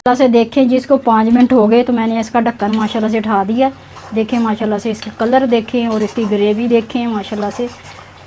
माशाल्लाह से देखें जी, इसको 5 मिनट हो गए तो मैंने इसका ढक्कन माशाल्लाह से उठा दिया। देखें माशाल्लाह से इसका कलर देखें और इसकी ग्रेवी देखें माशाल्लाह से।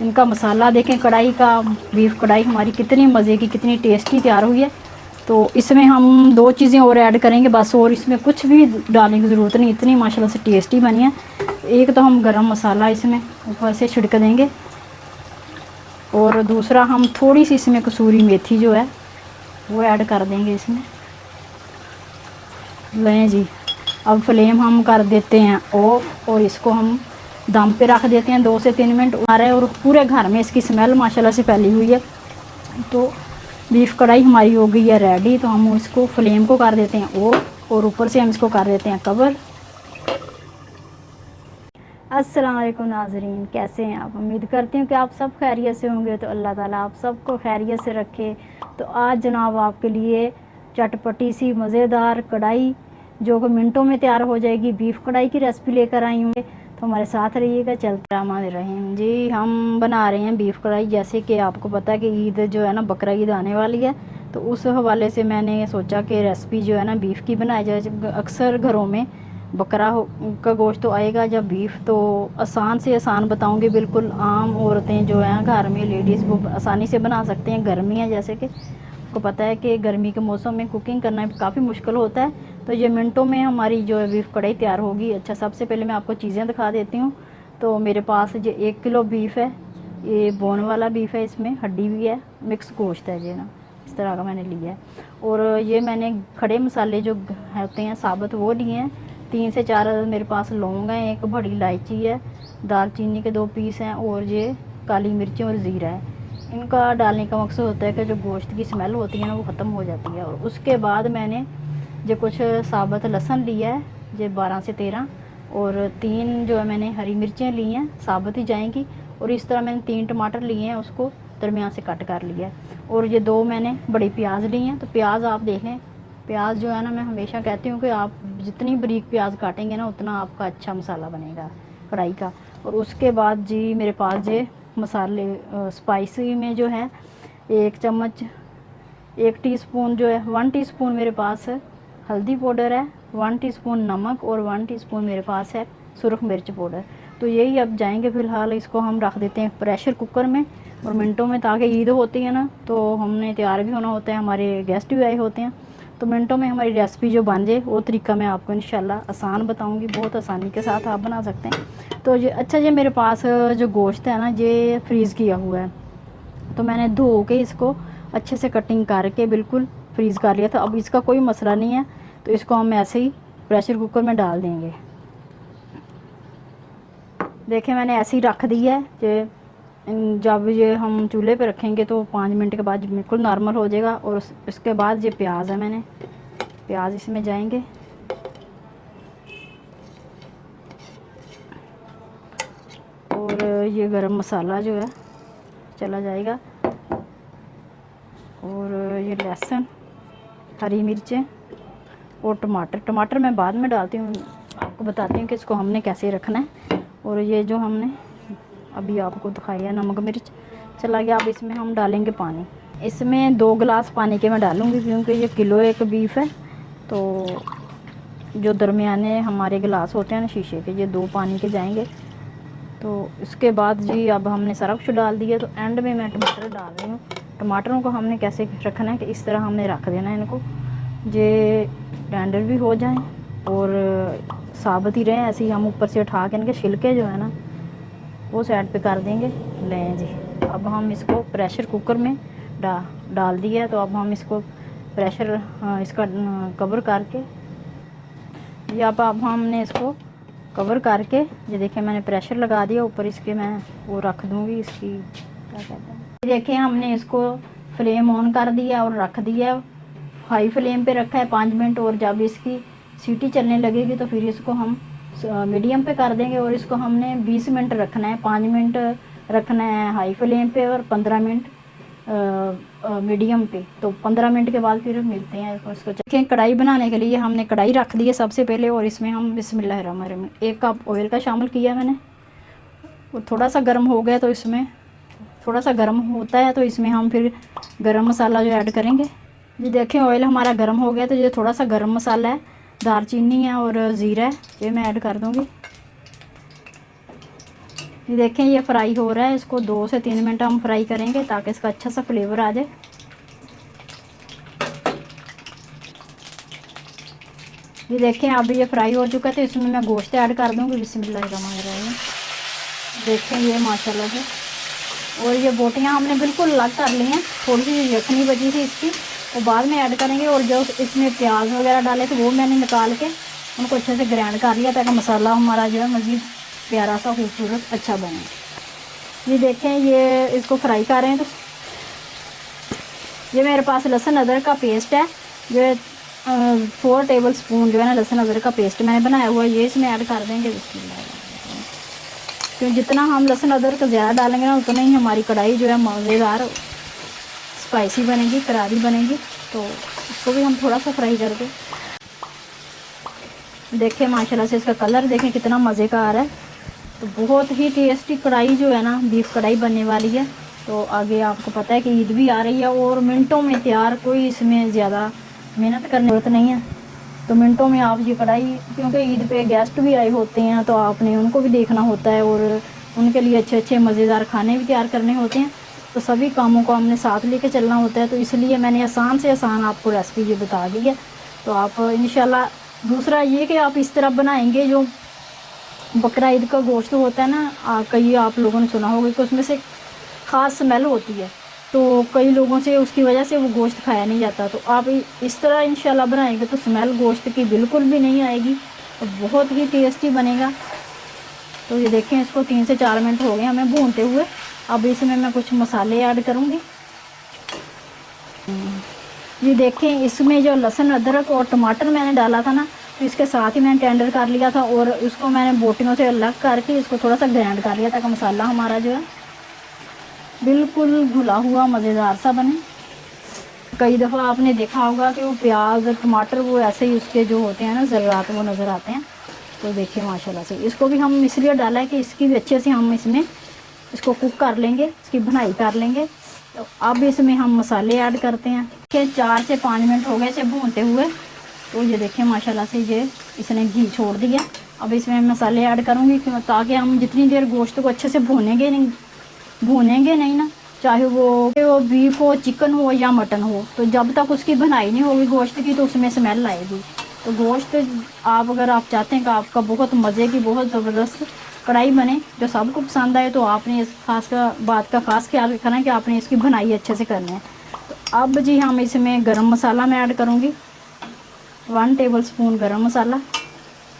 इनका मसाला देखें, कढ़ाई का, बीफ कढ़ाई हमारी कितनी मज़े की, कितनी टेस्टी तैयार हुई है। तो इसमें हम 2 चीज़ें और ऐड करेंगे बस, और इसमें कुछ भी डालने की ज़रूरत नहीं, इतनी माशाल्लाह से टेस्टी बनी है। एक तो हम गरम मसाला इसमें ऊपर से छिड़क देंगे, और दूसरा हम थोड़ी सी इसमें कसूरी मेथी जो है वो ऐड कर देंगे इसमें। लें जी, अब फ्लेम हम कर देते हैं ऑफ, और इसको हम दम पे रख देते हैं 2 से 3 मिनट आ रहे हैं। और पूरे घर में इसकी स्मेल माशाल्लाह से फैली हुई है। तो बीफ कढ़ाई हमारी हो गई है रेडी। तो हम इसको फ्लेम को कर देते हैं ऑफ, और ऊपर से हम इसको कर देते हैं कवर। अस्सलाम वालेकुम नाज़रीन, कैसे हैं आप? उम्मीद करती हूँ कि आप सब खैरियत से होंगे। तो अल्लाह ताला आप सबको खैरियत से रखे। तो आज जनाब आपके लिए चटपटी सी मज़ेदार कढ़ाई जो कि मिनटों में तैयार हो जाएगी, बीफ कढ़ाई की रेसिपी लेकर आई हूँ। तो हमारे साथ रहिएगा। चलते रहें जी, हम बना रहे हैं बीफ कढ़ाई। जैसे कि आपको पता है कि ईद जो है ना, बकरा ईद आने वाली है, तो उस हवाले से मैंने सोचा कि रेसिपी जो है ना बीफ की बनाई जाए। अक्सर घरों में बकरा का गोश्त तो आएगा, जब बीफ, तो आसान से आसान बताऊंगी। बिल्कुल आम औरतें जो हैं घर में, लेडीज़, वो आसानी से बना सकते हैं। गर्मी है, जैसे कि आपको पता है कि गर्मी के मौसम में कुकिंग करना काफ़ी मुश्किल होता है। तो ये मिनटों में हमारी जो है बीफ कढ़ाई तैयार होगी। अच्छा, सबसे पहले मैं आपको चीज़ें दिखा देती हूँ। तो मेरे पास जो 1 किलो बीफ है, ये बोन वाला बीफ है, इसमें हड्डी भी है, मिक्स गोश्त है ये ना, इस तरह का मैंने लिया है। और ये मैंने खड़े मसाले जो होते हैं साबुत वो लिए हैं। 3 से 4 मेरे पास लौंग हैं, 1 बड़ी इलायची है, दालचीनी के 2 पीस हैं, और ये काली मिर्चें और ज़ीरा है। इनका डालने का मकसद होता है कि जो गोश्त की स्मेल होती है ना, वो ख़त्म हो जाती है। और उसके बाद मैंने जो कुछ साबुत लहसुन लिया है, ये 12 से 13, और 3 जो है मैंने हरी मिर्चें ली हैं, साबुत ही जाएंगी। और इस तरह मैंने 3 टमाटर लिए हैं, उसको दरमियान से कट कर लिया है। और ये 2 मैंने बड़ी प्याज ली हैं। तो प्याज आप देख लें, प्याज जो है ना, मैं हमेशा कहती हूँ कि आप जितनी बारीक प्याज काटेंगे ना, उतना आपका अच्छा मसाला बनेगा कढ़ाई का। और उसके बाद जी मेरे पास ये मसाले स्पाइसी में जो है 1 चम्मच, 1 टीस्पून जो है, 1 टीस्पून मेरे पास हल्दी पाउडर है, 1 टीस्पून नमक, और 1 टीस्पून मेरे पास है सुरख मिर्च पाउडर। तो यही अब जाएंगे। फ़िलहाल इसको हम रख देते हैं प्रेशर कुकर में, और मिनटों में, ताकि ईद होती है ना, तो हमने तैयार भी होना होता है, हमारे गेस्ट भी आए होते हैं। तो मिनटों में हमारी रेसिपी जो बन जाए, वो तरीका मैं आपको इंशाल्लाह आसान बताऊंगी। बहुत आसानी के साथ आप बना सकते हैं। तो ये अच्छा, ये मेरे पास जो गोश्त है ना, ये फ्रीज़ किया हुआ है। तो मैंने धो के इसको अच्छे से कटिंग करके बिल्कुल फ्रीज़ कर लिया था। अब इसका कोई मसला नहीं है, तो इसको हम ऐसे ही प्रेशर कुकर में डाल देंगे। देखें, मैंने ऐसे ही रख दिया है कि जब ये हम चूल्हे पे रखेंगे तो 5 मिनट के बाद बिल्कुल नॉर्मल हो जाएगा। और इसके बाद ये प्याज है, मैंने प्याज इसमें जाएंगे, और ये गरम मसाला जो है चला जाएगा, और ये लहसुन, हरी मिर्चें और टमाटर मैं बाद में डालती हूँ, आपको बताती हूँ कि इसको हमने कैसे रखना है। और ये जो हमने अभी आपको दिखाया नमक मिर्च चला गया। अब इसमें हम डालेंगे पानी। इसमें 2 गिलास पानी के मैं डालूँगी, क्योंकि ये किलो 1 बीफ है। तो जो दरमियाने हमारे गिलास होते हैं ना शीशे के, ये 2 पानी के जाएंगे। तो इसके बाद जी अब हमने सारा कुछ डाल दिया। तो एंड में मैं टमाटर डाल रही हूँ। टमाटरों को हमने कैसे रखना है कि इस तरह हमने रख देना है इनको, ये टेंडर भी हो जाएं और साबुत ही रहें। ऐसे ही हम ऊपर से उठा के इनके छिलके जो है ना, वो साइड पे कर देंगे। लें जी, अब हम इसको प्रेशर कुकर में डाल दिया। तो अब हम इसको प्रेशर इसका कवर करके, या अब हमने इसको कवर करके, ये देखिए मैंने प्रेशर लगा दिया ऊपर इसके। मैं वो रख दूँगी, इसकी क्या कहते हैं, देखिए हमने इसको फ्लेम ऑन कर दिया और रख दिया। हाई फ्लेम पे रखा है 5 मिनट, और जब इसकी सीटी चलने लगेगी तो फिर इसको हम मीडियम पे कर देंगे। और इसको हमने 20 मिनट रखना है, 5 मिनट रखना है हाई फ्लेम पे, और 15 मिनट मीडियम पे। तो 15 मिनट के बाद फिर मिलते हैं। इसको देखें, कढ़ाई बनाने के लिए हमने कढ़ाई रख दी है सबसे पहले, और इसमें हम बिस्मिल्लाहिर्रहमानिर्रहीम 1 कप ऑयल का शामिल किया मैंने। वो थोड़ा सा गर्म हो गया, तो इसमें थोड़ा सा गर्म होता है तो इसमें हम फिर गरम मसाला जो ऐड करेंगे। ये देखें ऑयल हमारा गर्म हो गया, तो ये थोड़ा सा गरम मसाला है, दालचीनी है और ज़ीरा है, ये मैं ऐड कर दूँगी। ये देखें ये फ्राई हो रहा है, इसको 2 से 3 मिनट हम फ्राई करेंगे ताकि इसका अच्छा सा फ्लेवर आ जाए। ये देखें अब ये फ्राई हो चुका है, तो इसमें मैं गोश्त ऐड कर दूँगी। बिस्मिल्लाहिर्रहमानिर्रहीम। देखें ये माशाल्लाह से, और ये बोटियाँ हमने बिल्कुल अलग कर ली हैं, थोड़ी सी यखनी बची थी इसकी, वो बाद में ऐड करेंगे। और जो इसमें प्याज वगैरह डाले थे वो मैंने निकाल के उनको अच्छे से ग्राइंड कर लिया ताकि मसाला हमारा जो है मज़ीद प्यारा सा खूबसूरत अच्छा बने। ये देखें ये इसको फ्राई कर रहे हैं। तो ये मेरे पास लहसुन अदरक का पेस्ट है, जो 4 टेबल स्पून जो है ना लहसुन अदरक का पेस्ट मैंने बनाया हुआ है, ये इसमें ऐड कर देंगे। क्योंकि जितना हम लहसुन अदरक ज़्यादा डालेंगे ना उतना ही हमारी कढ़ाई जो है मज़ेदार स्पाइसी बनेगी, करारी बनेगी। तो इसको भी हम थोड़ा सा फ्राई कर दें। देखें माशाल्लाह से इसका कलर देखें कितना मज़े का आ रहा है। तो बहुत ही टेस्टी कढ़ाई जो है ना बीफ कढ़ाई बनने वाली है। तो आगे आपको पता है कि ईद भी आ रही है और मिनटों में तैयार, कोई इसमें ज़्यादा मेहनत करने की ज़रूरत नहीं है। तो मिनटों में आप ये कढ़ाई, क्योंकि ईद पे गेस्ट भी आए होते हैं तो आपने उनको भी देखना होता है और उनके लिए अच्छे अच्छे मज़ेदार खाने भी तैयार करने होते हैं। तो सभी कामों को हमने साथ लेके चलना होता है। तो इसलिए मैंने आसान से आसान आपको रेसिपी ये बता दी है। तो आप इंशाल्लाह, दूसरा ये कि आप इस तरह बनाएंगे, जो बकरा ईद का गोश्त होता है ना, कई आप लोगों ने सुना होगा कि उसमें से ख़ास स्मेल होती है, तो कई लोगों से उसकी वजह से वो गोश्त खाया नहीं जाता। तो आप इस तरह इंशाल्लाह बनाएंगे तो स्मेल गोश्त की बिल्कुल भी नहीं आएगी और बहुत ही टेस्टी बनेगा। तो ये देखें इसको 3 से 4 मिनट हो गए हमें भूनते हुए। अब इसमें मैं कुछ मसाले ऐड करूँगी। ये देखें इसमें जो लहसुन अदरक और टमाटर मैंने डाला था ना, तो इसके साथ ही मैंने टेंडर कर लिया था और उसको मैंने बोटियों से अलग करके इसको थोड़ा सा ग्राइंड कर लिया ताकि मसाला हमारा जो है बिल्कुल घुला हुआ मज़ेदार सा बने। कई दफ़ा आपने देखा होगा कि वो प्याज टमाटर वो ऐसे ही उसके जो होते हैं ना ज़र्रात वो नज़र आते हैं। तो देखिए माशाल्लाह से इसको भी हम इसलिए डाला है कि इसकी भी अच्छे से हम इसमें इसको कुक कर लेंगे, इसकी भुनाई कर लेंगे। तो अब इसमें हम मसाले ऐड करते हैं कि 4 से 5 मिनट हो गए इसे भूनते हुए। तो ये देखिए माशाल्लाह से ये इसने घी छोड़ दिया। अब इसमें मसाले ऐड करूँगी ताकि हम जितनी देर गोश्त को अच्छे से भूनेंगे नहीं ना, चाहे वो बीफ हो, चिकन हो या मटन हो, तो जब तक उसकी भुनाई नहीं होगी गोश्त की तो उसमें स्मेल आएगी। तो गोश्त आप अगर आप चाहते हैं कि आपका बहुत मज़े की बहुत ज़बरदस्त कढ़ाई बने जो सबको पसंद आए, तो आपने इस बात का ख़ास ख्याल रखना है कि आपने इसकी भुनाई अच्छे से करनी है। तो अब जी हम इसमें गरम मसाला मैं ऐड करूँगी, 1 टेबल स्पून गरम मसाला।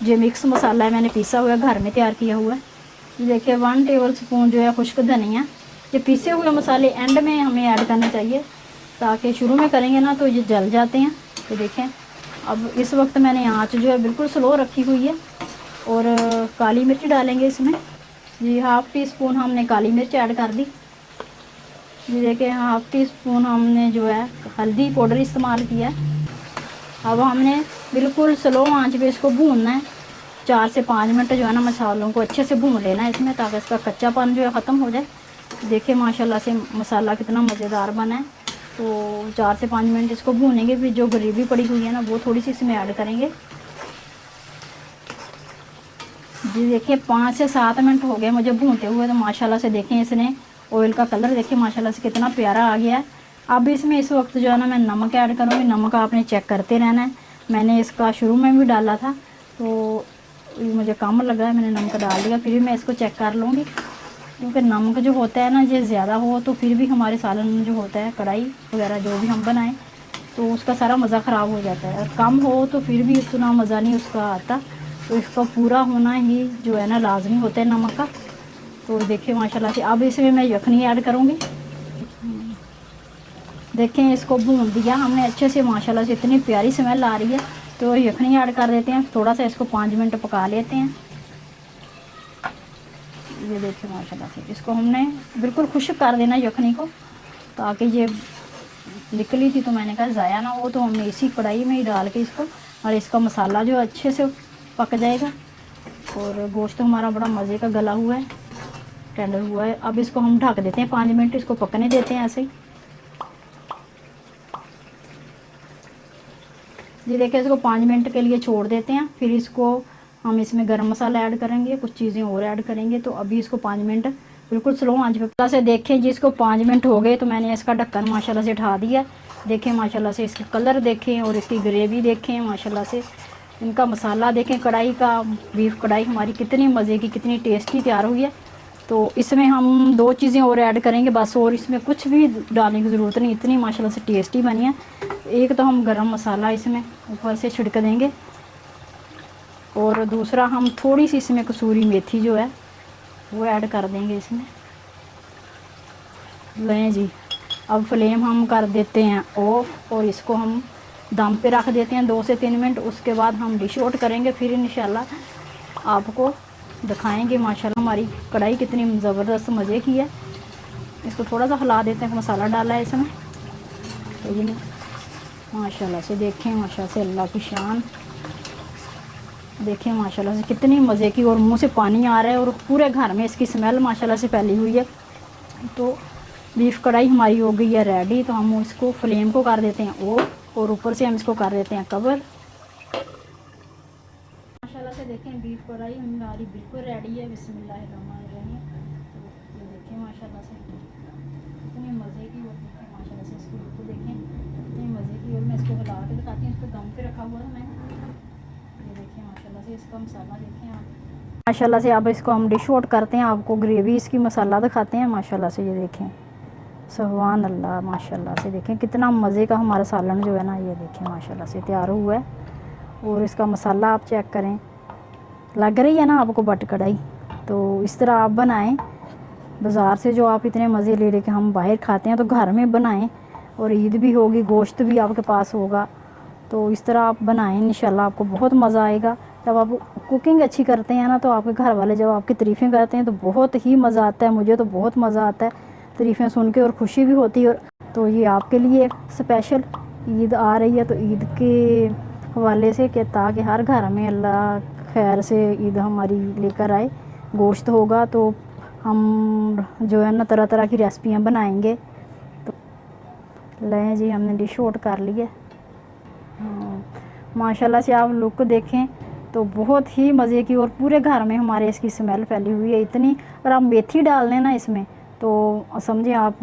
ये मिक्स मसाला है, मैंने पीसा हुआ घर में तैयार किया हुआ है। ये देखिए 1 टेबल स्पून जो है खुश्क धनिया। ये पीसे हुए मसाले एंड में हमें ऐड करने चाहिए, ताकि शुरू में करेंगे ना तो ये जल जाते हैं। तो देखें अब इस वक्त मैंने आँच जो है बिल्कुल स्लो रखी हुई है। और काली मिर्च डालेंगे इसमें, जी 1/2 टी स्पून हमने काली मिर्च ऐड कर दी। ये देखिए 1/2 टी स्पून हमने जो है हल्दी पाउडर इस्तेमाल किया है। अब हमने बिल्कुल स्लो आंच पे इसको भूनना है, 4 से 5 मिनट जो है ना मसालों को अच्छे से भून लेना है इसमें, ताकि इसका कच्चापन जो है ख़त्म हो जाए। देखिए माशाल्लाह से मसाला कितना मज़ेदार बना है। तो 4 से 5 मिनट इसको भूनेंगे, फिर जो ग्रेवी पड़ी हुई है ना वो थोड़ी सी इसमें ऐड करेंगे। जी देखिए 5 से 7 मिनट हो गए मुझे भूनते हुए। तो माशाल्लाह से देखें इसने ऑयल का कलर देखिए माशाल्लाह से कितना प्यारा आ गया है। अब इसमें इस वक्त जो है ना मैं नमक ऐड करूँगी। नमक आपने चेक करते रहना है, मैंने इसका शुरू में भी डाला था तो मुझे कम लगा है, मैंने नमक डाल दिया। फिर भी मैं इसको चेक कर लूँगी, क्योंकि नमक जो होता है ना ये ज़्यादा हो तो फिर भी हमारे सालन में जो होता है कढ़ाई वगैरह जो भी हम बनाएं तो उसका सारा मज़ा ख़राब हो जाता है। और कम हो तो फिर भी इतना मज़ा नहीं उसका आता। तो इसका पूरा होना ही जो है ना लाजमी होता है नमक का। तो देखिए माशाल्लाह से अब इसमें मैं यखनी ऐड करूँगी। देखें इसको भून दिया हमने अच्छे से, माशाल्लाह से इतनी प्यारी स्मेल आ रही है। तो यखनी ऐड कर देते हैं, थोड़ा सा इसको 5 मिनट पका लेते हैं। ये देखिए माशाल्लाह से इसको हमने बिल्कुल खुश्क कर देना यखनी को, ताकि ये निकली थी तो मैंने कहा ज़ाया ना हो, तो हमने इसी कढ़ाई में ही डाल के इसको, और इसका मसाला जो अच्छे से पक जाएगा। और गोश्त हमारा बड़ा मज़े का गला हुआ है, टेंडर हुआ है। अब इसको हम ढक देते हैं 5 मिनट, इसको पकने देते हैं ऐसे ही। जी देखिए, इसको 5 मिनट के लिए छोड़ देते हैं, फिर इसको हम इसमें गरम मसाला ऐड करेंगे, कुछ चीज़ें और ऐड करेंगे। तो अभी इसको 5 मिनट बिल्कुल स्लो आंच पे से देखें जी, इसको 5 मिनट हो गए तो मैंने इसका ढक्कन माशाल्लाह से उठा दिया। देखें माशाल्लाह से इसके कलर देखें और इसकी ग्रेवी देखें माशाल्लाह से, इनका मसाला देखें, कढ़ाई का, बीफ कढ़ाई हमारी कितनी मज़े की, कितनी टेस्टी तैयार हुई है। तो इसमें हम 2 चीज़ें और ऐड करेंगे बस, और इसमें कुछ भी डालने की ज़रूरत नहीं, इतनी माशाल्लाह से टेस्टी बनी है। एक तो हम गरम मसाला इसमें ऊपर से छिड़क देंगे, और दूसरा हम थोड़ी सी इसमें कसूरी मेथी जो है वो ऐड कर देंगे इसमें। लें जी, अब फ्लेम हम कर देते हैं ऑफ, और इसको हम दम पे रख देते हैं 2 से 3 मिनट। उसके बाद हम डिश आउट करेंगे, फिर इंशाल्लाह आपको दिखाएंगे माशाल्लाह हमारी कढ़ाई कितनी ज़बरदस्त मज़े की है। इसको थोड़ा सा हिला देते हैं, मसाला डाला है इसमें। तो ये माशाल्लाह से देखें, माशाल्लाह से अल्लाह की शान, देखें माशाल्लाह से कितनी मज़े की, और मुंह से पानी आ रहा है, और पूरे घर में इसकी स्मेल माशाल्लाह से फैली हुई है। तो बीफ कढ़ाई हमारी हो गई है रेडी। तो हम इसको फ्लेम को कर देते हैं ऑफ, और ऊपर से हम इसको कर देते हैं कवर। माशाल्लाह से देखें बीफ कढ़ाई हमारी बिल्कुल रेडी है। बिस्मिल्लाहिर्रहमानिर्रहीम। तो ये देखें माशाल्लाह से कितनी मज़े की, और देखें माशाल्लाह से इसकी बिल्कुल देखें कितनी मज़े की। और मैं इसको हिला के दिखाती हूँ, इसको दम पे रखा हुआ है मैं। ये देखें माशाल्लाह से इसका मसाला देखें आप माशाल्लाह से। अब इसको हम डिश आउट करते हैं, आपको ग्रेवी इसकी मसाला दिखाते हैं माशाल्लाह से। ये देखें, सुभान अल्लाह, माशाल्लाह से देखें कितना मज़े का हमारा सालन जो है ना, ये देखें माशाल्लाह से तैयार हुआ है। और इसका मसाला आप चेक करें, लग रही है ना आपको बट कढ़ाई। तो इस तरह आप बनाएं, बाज़ार से जो आप इतने मज़े ले लेके हम बाहर खाते हैं, तो घर में बनाएं। और ईद भी होगी, गोश्त भी आपके पास होगा, तो इस तरह आप बनाएं, इंशाल्लाह आपको बहुत मज़ा आएगा। जब आप कुकिंग अच्छी करते हैं ना, तो आपके घर वाले जब आपकी तारीफ़ें करते हैं तो बहुत ही मज़ा आता है। मुझे तो बहुत मज़ा आता है तारीफ़ें सुन के, और खुशी भी होती है। और तो ये आपके लिए स्पेशल ईद आ रही है, तो ईद के हवाले से कि ताकि हर घर में अल्लाह खैर से ईद हमारी लेकर आए। गोश्त होगा तो हम जो है ना तरह तरह की रेसिपियाँ बनाएंगे। तो लें जी, हमने डिश आउट कर ली है। माशाल्लाह से आप लुक देखें तो बहुत ही मज़े की, और पूरे घर में हमारे इसकी स्मेल फैली हुई है इतनी। और आप मेथी डाल लें ना इसमें, तो समझें आप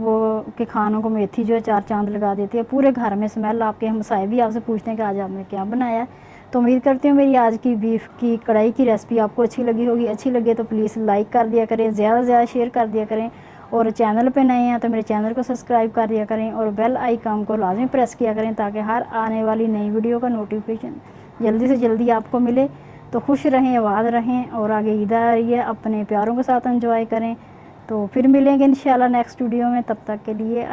के खानों को मेथी जो है 4 चांद लगा देती है। पूरे घर में स्मेल, आपके हमसाए भी आपसे पूछते हैं कि आज आपने क्या बनाया है। तो उम्मीद करती हूँ मेरी आज की बीफ की कढ़ाई की रेसिपी आपको अच्छी लगी होगी। अच्छी लगे तो प्लीज़ लाइक कर दिया करें, ज़्यादा से ज़्यादा शेयर कर दिया करें। और चैनल पे नए हैं तो मेरे चैनल को सब्सक्राइब कर दिया करें, और बेल आइकन को लाजमी प्रेस किया करें, ताकि हर आने वाली नई वीडियो का नोटिफिकेशन जल्दी से जल्दी आपको मिले। तो खुश रहें, आबाद रहें, और आगे ईद आ रही है, अपने प्यारों के साथ एंजॉय करें। तो फिर मिलेंगे इंशाल्लाह नेक्स्ट वीडियो में, तब तक के लिए